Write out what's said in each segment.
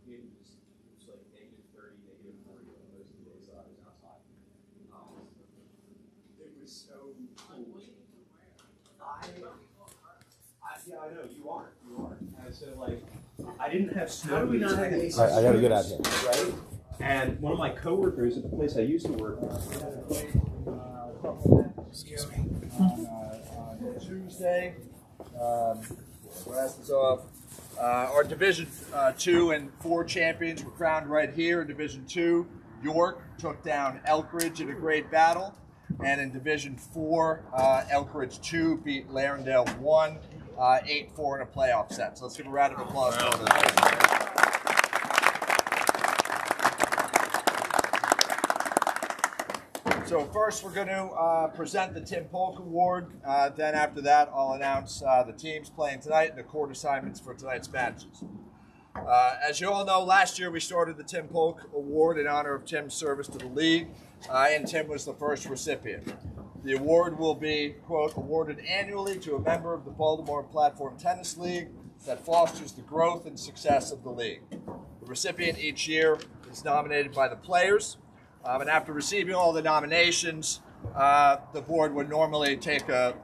it was like -30, -40 on most of the days that I was outside. It was so cool. Yeah, I know you are. And so like, I didn't have snow boots. I got to get out here. Right. And one of my coworkers at the place I used to work Excuse me. On Tuesday, blast this off. Our Division 2 and 4 champions were crowned right here. In Division 2, York took down Elkridge in a great battle. And in Division 4, Elkridge 2 beat Larendale 1, 8-4 in a playoff set. So let's give a round of applause for that. So first we're going to present the Tim Polk Award. Then after that I'll announce the teams playing tonight and the court assignments for tonight's matches. As you all know, last year we started the Tim Polk Award in honor of Tim's service to the league, and Tim was the first recipient. The award will be, quote, awarded annually to a member of the Baltimore Platform Tennis League that fosters the growth and success of the league. The recipient each year is nominated by the players. And after receiving all the nominations, the board would normally take a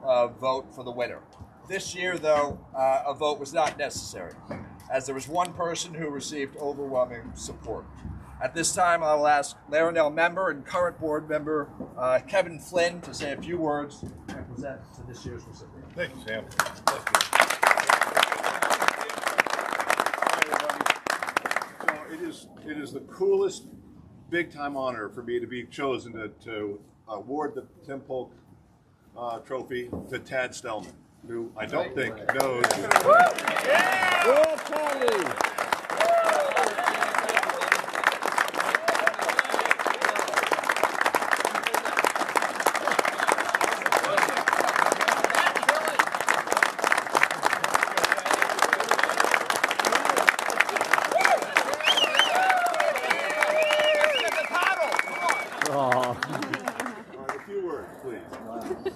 vote for the winner. This year, though, a vote was not necessary, as there was one person who received overwhelming support. At this time, I will ask Larendale member and current board member Kevin Flynn to say a few words and present to this year's recipient. Thank you, Sam. So it is the coolest big-time honor for me to be chosen to award the Tim Polk trophy to Tad Stellman, who I don't think knows.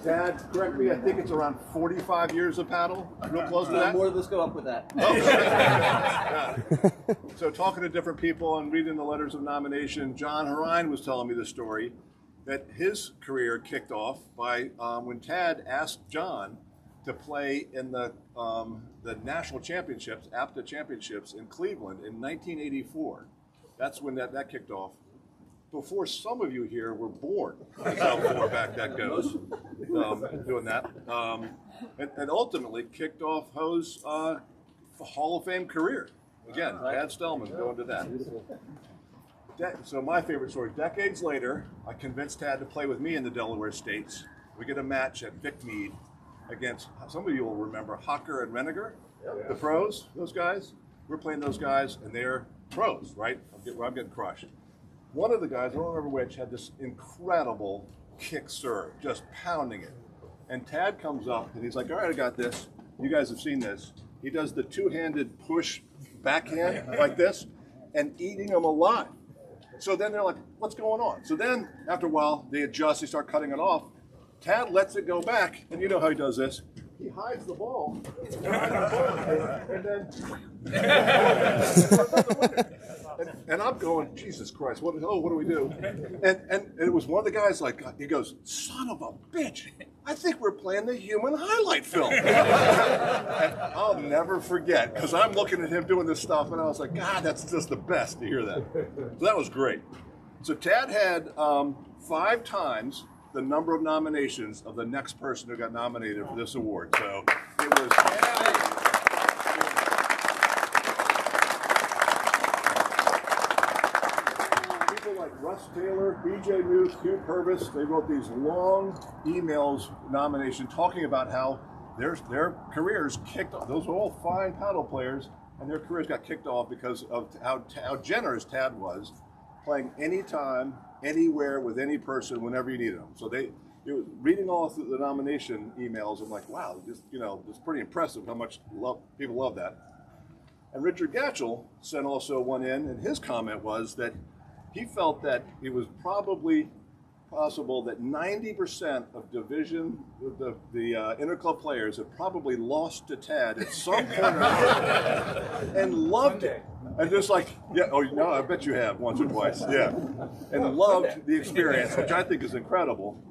Dad, correct me, I think it's around 45 years of paddle. Real close to that? More, let's go up with that. So talking to different people and reading the letters of nomination, John Harine was telling me the story that his career kicked off by when Tad asked John to play in the national championships, APTA championships in Cleveland in 1984. That's when that kicked off. Before some of you here were born. That's how far back that goes, doing that. And ultimately kicked off Ho's Hall of Fame career. Again, Tad Stellman going to that. So my favorite story, decades later, I convinced Tad to play with me in the Delaware States. We get a match at Vic Mead against, some of you will remember, Hocker and Reniger, the pros, those guys. We're playing those guys, and they're pros, right? I'm getting crushed. One of the guys, I don't remember which, had this incredible kick serve, just pounding it. And Tad comes up and he's like, all right, I got this. You guys have seen this. He does the two-handed push backhand like this and eating them alive. So then they're like, what's going on? So then after a while, they adjust, they start cutting it off. Tad lets it go back, and you know how he does this. He hides the ball, and then and I'm going, Jesus Christ, what do we do? And it was one of the guys like, he goes, son of a bitch, I think we're playing the human highlight film. And I'll never forget, because I'm looking at him doing this stuff, and I was like, God, that's just the best to hear that. So that was great. So Tad had 5 times the number of nominations of the next person who got nominated for this award. So it was. People like Russ Taylor, BJ Muth, Hugh Purvis, they wrote these long emails nomination talking about how their careers kicked off. Those were all fine paddle players, and their careers got kicked off because of how generous Tad was, playing anytime, anywhere, with any person, whenever you needed them. So reading all through the nomination emails, I'm like, wow, it's pretty impressive how much people love that. And Richard Gatchell sent also one in, and his comment was that he felt that it was probably possible that 90% of division, the interclub players have probably lost to Tad at some point or another and loved it. And just like, yeah, oh no, I bet you have once or twice, yeah. And loved the experience, which I think is incredible.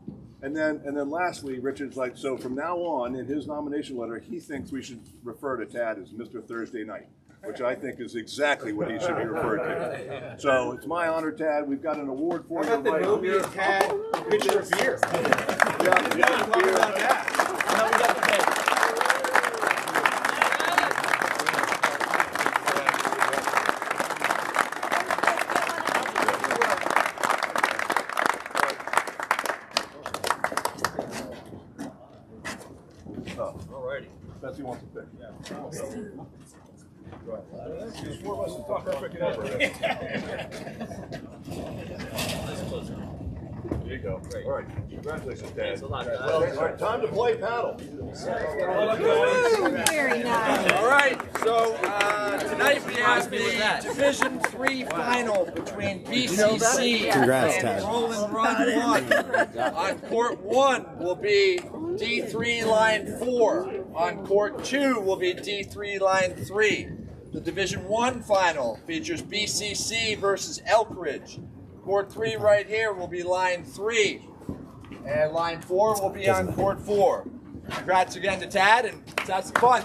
And then lastly, Richard's like, so from now on, in his nomination letter, he thinks we should refer to Tad as Mr. Thursday Night, which I think is exactly what he should be referred to. So it's my honor, Tad. We've got an award for you right here. Tad, picture of beer. Yeah, Alrighty. Betsy wants to pick. There you go. All right. Congratulations, Dad. All right, time to play paddle. Very nice. All right, so tonight we have the Division III final between BCC and Roland Run 1. On court 1 will be D3 line 4. On court 2 will be D3 line 3. The Division I final features BCC versus Elkridge. Court 3 right here will be line 3. And line 4 will be on court 4. Congrats again to Tad, and let's have some fun.